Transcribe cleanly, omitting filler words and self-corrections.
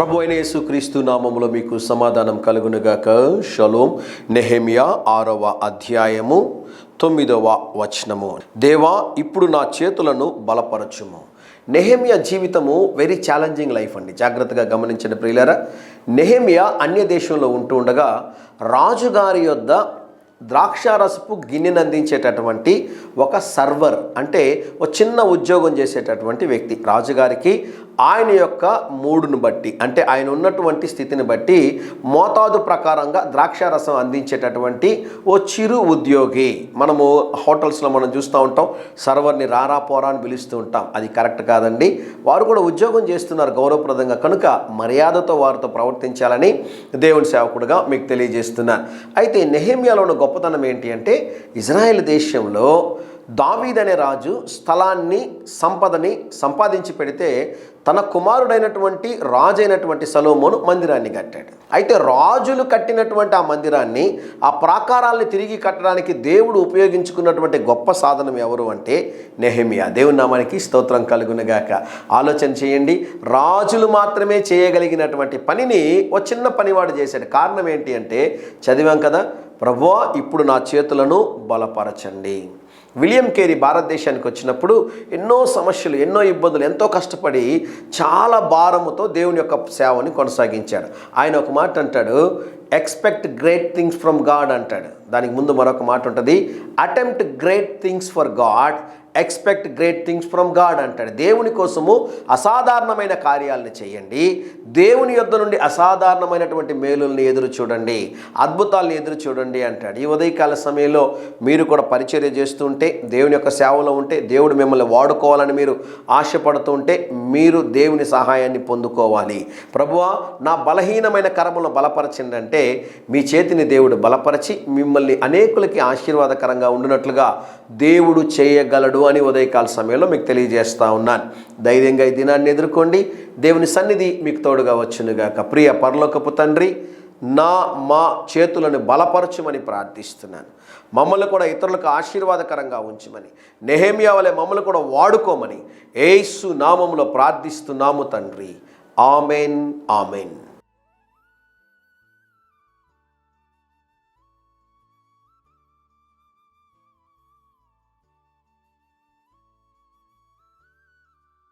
ప్రభు అయిన యేసుక్రీస్తు నామములో మీకు సమాధానం కలుగునుగాక. షలోం. నెహెమియా 6వ అధ్యాయము 9వ వచనము. దేవా, ఇప్పుడు నా చేతులను బలపరచుము. నెహెమియా జీవితము వెరీ ఛాలెంజింగ్ లైఫ్ అండి. జాగ్రత్తగా గమనించండి ప్రియులారా. నెహెమియా అన్య దేశంలో ఉంటూ ఉండగా రాజుగారి యొద్ద ద్రాక్షారసపు గిన్నెను అందించేటటువంటి ఒక సర్వర్, అంటే ఒక చిన్న ఉద్యోగం చేసేటటువంటి వ్యక్తి. రాజుగారికి ఆయన యొక్క మూడును బట్టి, అంటే ఆయన ఉన్నటువంటి స్థితిని బట్టి మోతాదు ప్రకారంగా ద్రాక్షారసం అందించేటటువంటి ఓ చిరు ఉద్యోగి. మనము హోటల్స్లో మనం చూస్తూ ఉంటాం, సర్వర్ని రారా పోరా అని పిలుస్తూ ఉంటాం. అది కరెక్ట్ కాదండి. వారు కూడా ఉద్యోగం చేస్తున్నారు గౌరవప్రదంగా, కనుక మర్యాదతో వారితో ప్రవర్తించాలని దేవుని సేవకుడుగా మీకు తెలియజేస్తున్నాను. అయితే నెహెమియాలో ఉన్న గొప్పతనం ఏంటి అంటే, ఇజ్రాయెల్ దేశంలో దావీదు అనే రాజు స్థలాన్ని, సంపదని సంపాదించి పెడితే తన కుమారుడైనటువంటి రాజు అయినటువంటి సొలొమోను మందిరాన్ని కట్టాడు. అయితే రాజులు కట్టినటువంటి ఆ మందిరాన్ని, ఆ ప్రాకారాల్ని తిరిగి కట్టడానికి దేవుడు ఉపయోగించుకున్నటువంటి గొప్ప సాధనం ఎవరు అంటే నెహెమియా. దేవుని నామానికి స్తోత్రం కలుగునుగాక. ఆలోచన చేయండి, రాజులు మాత్రమే చేయగలిగినటువంటి పనిని ఓ చిన్న పనివాడు చేశాడు. కారణం ఏంటి అంటే, చదివాం కదా, ప్రభువా ఇప్పుడు నా చేతులను బలపరచండి. విలియం కేరీ భారతదేశానికి వచ్చినప్పుడు ఎన్నో సమస్యలు, ఎన్నో ఇబ్బందులు, ఎంతో కష్టపడి చాలా భారముతో దేవుని యొక్క సేవని కొనసాగించాడు. ఆయన ఒక మాట అంటాడు, expect great things from God అంటాడు. దానికి ముందు మరొక మాట ఉంటుంది, attempt great things for God, expect great things from God అంటాడు. దేవుని కోసము అసాధారణమైన కార్యాలను చేయండి, దేవుని యొద్ద నుండి అసాధారణమైనటువంటి మేలుల్ని ఎదురు చూడండి, అద్భుతాలను ఎదురు చూడండి అంటాడు. ఈ ఉదయకాల సమయంలో మీరు కూడా పరిచర్య చేస్తూ ఉంటే, దేవుని యొక్క సేవలో ఉంటే, దేవుడు మిమ్మల్ని వాడుకోవాలని మీరు ఆశపడుతూ ఉంటే, మీరు దేవుని సహాయాన్ని పొందుకోవాలి. ప్రభువా, నా బలహీనమైన కరములను బలపరచండి అంటే, మీ చేతిని దేవుడు బలపరిచి మిమ్మల్ని అనేకులకి ఆశీర్వాదకరంగా ఉండినట్లుగా దేవుడు చేయగలడు అని ఉదయకాల సమయంలో మీకు తెలియజేస్తా ఉన్నాను. ధైర్యంగా ఈ దినాన్ని ఎదుర్కోండి. దేవుని సన్నిధి మీకు తోడుగా వచ్చునుగాక. ప్రియ పరలోకపు తండ్రి, మా చేతులను బలపరచుమని ప్రార్థిస్తున్నాను. మమ్మల్ని కూడా ఇతరులకు ఆశీర్వాదకరంగా ఉంచుమని, నెహెమియా వలె మమ్మల్ని కూడా వాడుకోమని యేసు నామములో ప్రార్థిస్తున్నాము తండ్రి. Amen, amen.